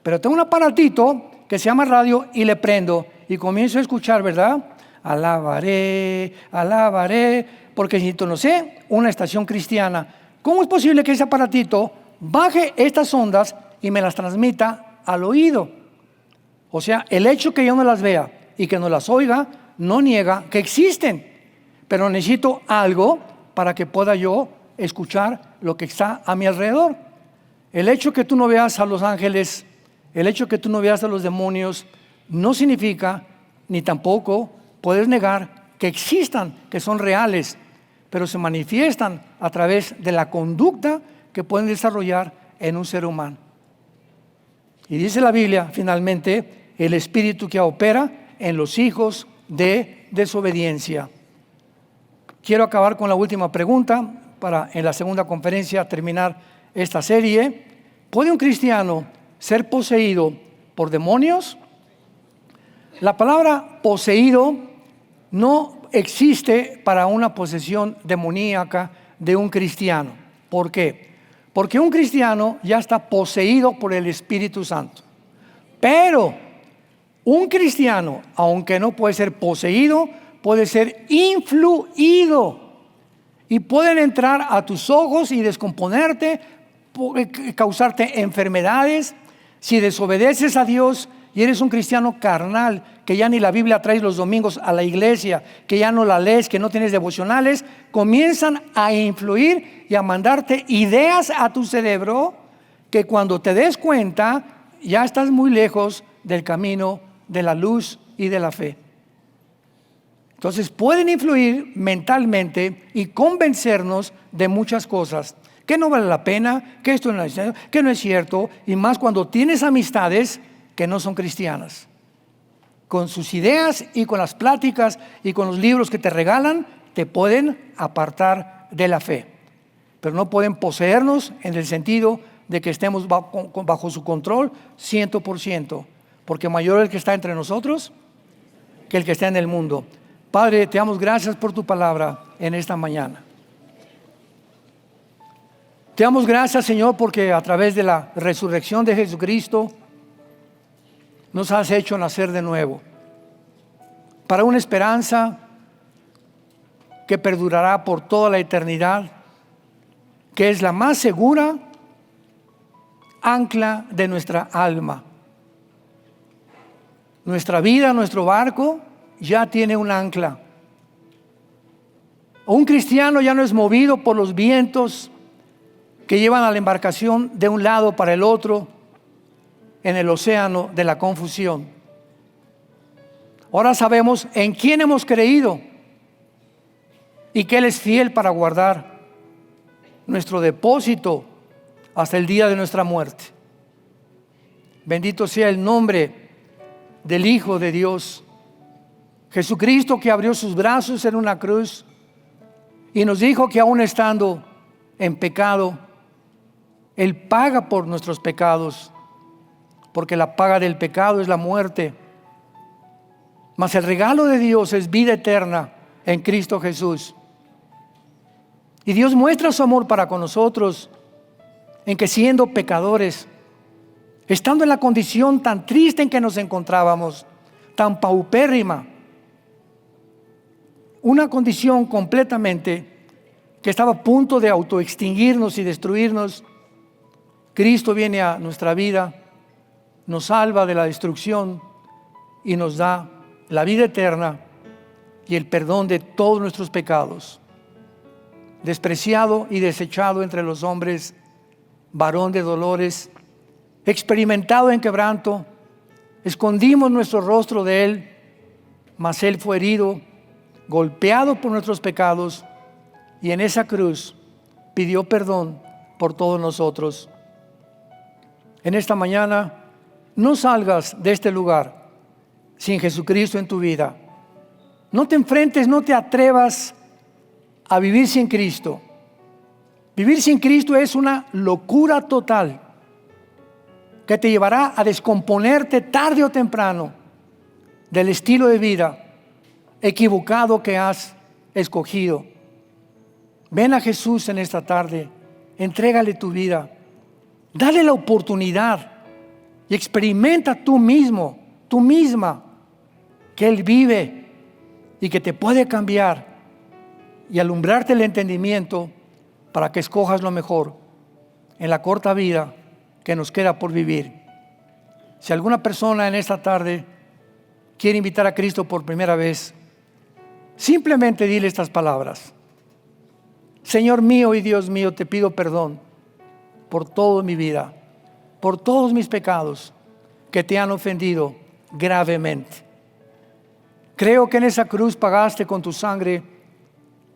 Pero tengo un aparatito que se llama radio y le prendo y comienzo a escuchar, ¿verdad? Alabaré, alabaré, porque necesito, no sé, una estación cristiana. ¿Cómo es posible que ese aparatito baje estas ondas y me las transmita al oído? O sea, el hecho que yo no las vea y que no las oiga no niega que existen, pero necesito algo para que pueda yo escuchar lo que está a mi alrededor. El hecho que tú no veas a los ángeles, el hecho que tú no veas a los demonios, no significa, ni tampoco puedes negar que existan, que son reales, pero se manifiestan a través de la conducta que pueden desarrollar en un ser humano. Y dice la Biblia, finalmente, el espíritu que opera en los hijos de desobediencia. Quiero acabar con la última pregunta para en la segunda conferencia terminar esta serie. ¿Puede un cristiano ser poseído por demonios? La palabra poseído no existe para una posesión demoníaca de un cristiano. ¿Por qué? Porque un cristiano ya está poseído por el Espíritu Santo. Pero un cristiano, aunque no puede ser poseído, puede ser influido. Y pueden entrar a tus ojos y descomponerte, causarte enfermedades. Si desobedeces a Dios y eres un cristiano carnal, que ya ni la Biblia traes los domingos a la iglesia, que ya no la lees, que no tienes devocionales, comienzan a influir y a mandarte ideas a tu cerebro que cuando te des cuenta ya estás muy lejos del camino de la luz y de la fe. Entonces pueden influir mentalmente y convencernos de muchas cosas, que no vale la pena, que esto no es, que no es cierto, y más cuando tienes amistades que no son cristianas. Con sus ideas y con las pláticas y con los libros que te regalan, te pueden apartar de la fe. Pero no pueden poseernos en el sentido de que estemos bajo su control 100%, porque mayor es el que está entre nosotros que el que está en el mundo. Padre, te damos gracias por tu palabra en esta mañana. Te damos gracias, Señor, porque a través de la resurrección de Jesucristo nos has hecho nacer de nuevo para una esperanza que perdurará por toda la eternidad, que es la más segura ancla de nuestra alma. Nuestra vida, nuestro barco ya tiene un ancla. Un cristiano ya no es movido por los vientos que llevan a la embarcación de un lado para el otro en el océano de la confusión. Ahora sabemos en quién hemos creído y que Él es fiel para guardar nuestro depósito hasta el día de nuestra muerte. Bendito sea el nombre del Hijo de Dios, Jesucristo, que abrió sus brazos en una cruz y nos dijo que aún estando en pecado, Él paga por nuestros pecados, porque la paga del pecado es la muerte. Mas el regalo de Dios es vida eterna en Cristo Jesús. Y Dios muestra su amor para con nosotros en que siendo pecadores, estando en la condición tan triste en que nos encontrábamos, tan paupérrima, una condición completamente que estaba a punto de autoextinguirnos y destruirnos. Cristo viene a nuestra vida, nos salva de la destrucción y nos da la vida eterna y el perdón de todos nuestros pecados. Despreciado y desechado entre los hombres, varón de dolores, experimentado en quebranto, escondimos nuestro rostro de Él, mas Él fue herido, golpeado por nuestros pecados, y en esa cruz pidió perdón por todos nosotros. En esta mañana, no salgas de este lugar sin Jesucristo en tu vida. No te enfrentes, no te atrevas a vivir sin Cristo. Vivir sin Cristo es una locura total que te llevará a descomponerte tarde o temprano del estilo de vida equivocado que has escogido. Ven a Jesús en esta tarde, entrégale tu vida, dale la oportunidad y experimenta tú mismo, tú misma, que Él vive y que te puede cambiar y alumbrarte el entendimiento para que escojas lo mejor en la corta vida que nos queda por vivir. Si alguna persona en esta tarde quiere invitar a Cristo por primera vez, simplemente dile estas palabras: Señor mío y Dios mío, te pido perdón por toda mi vida, por todos mis pecados que te han ofendido gravemente. Creo que en esa cruz pagaste con tu sangre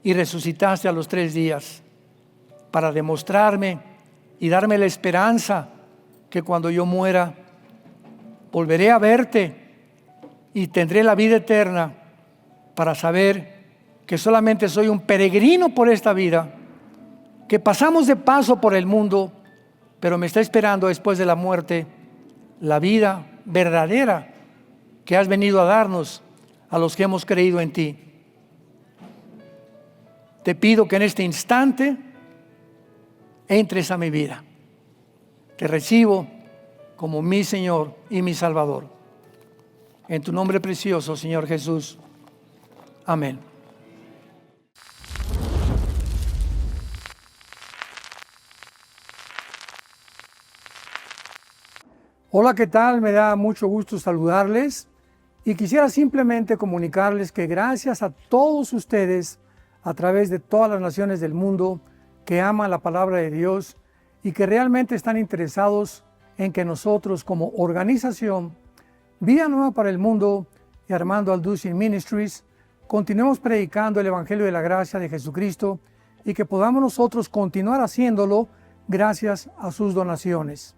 y resucitaste a los 3 días para demostrarme y darme la esperanza que cuando yo muera volveré a verte y tendré la vida eterna, para saber que solamente soy un peregrino por esta vida, que pasamos de paso por el mundo, pero me está esperando después de la muerte la vida verdadera que has venido a darnos a los que hemos creído en ti. Te pido que en este instante entres a mi vida. Te recibo como mi Señor y mi Salvador. En tu nombre precioso, Señor Jesús. Amén. Hola, ¿qué tal? Me da mucho gusto saludarles y quisiera simplemente comunicarles que gracias a todos ustedes a través de todas las naciones del mundo que aman la palabra de Dios y que realmente están interesados en que nosotros como organización Vida Nueva para el Mundo y Armando Alducin Ministries continuemos predicando el Evangelio de la Gracia de Jesucristo y que podamos nosotros continuar haciéndolo gracias a sus donaciones.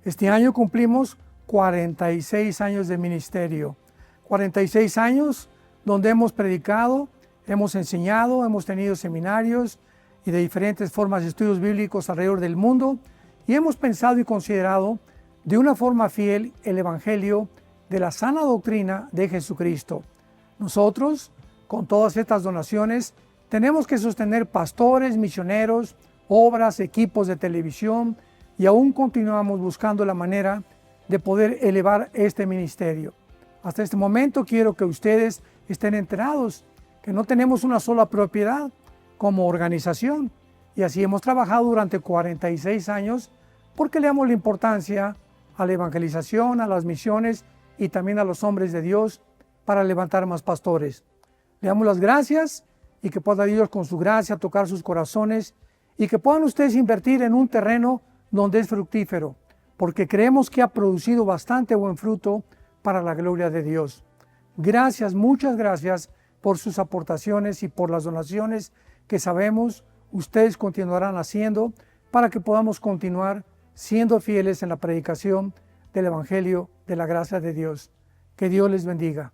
Este año cumplimos 46 años de ministerio, 46 años donde hemos predicado, hemos enseñado, hemos tenido seminarios y de diferentes formas de estudios bíblicos alrededor del mundo y hemos pensado y considerado de una forma fiel el Evangelio de la sana doctrina de Jesucristo. Nosotros, con todas estas donaciones, tenemos que sostener pastores, misioneros, obras, equipos de televisión y aún continuamos buscando la manera de poder elevar este ministerio. Hasta este momento quiero que ustedes estén enterados que no tenemos una sola propiedad como organización y así hemos trabajado durante 46 años porque le damos la importancia a la evangelización, a las misiones y también a los hombres de Dios para levantar más pastores. Le damos las gracias y que pueda Dios con su gracia tocar sus corazones y que puedan ustedes invertir en un terreno donde es fructífero, porque creemos que ha producido bastante buen fruto para la gloria de Dios. Gracias, muchas gracias por sus aportaciones y por las donaciones que sabemos ustedes continuarán haciendo para que podamos continuar siendo fieles en la predicación del Evangelio de la gracia de Dios. Que Dios les bendiga.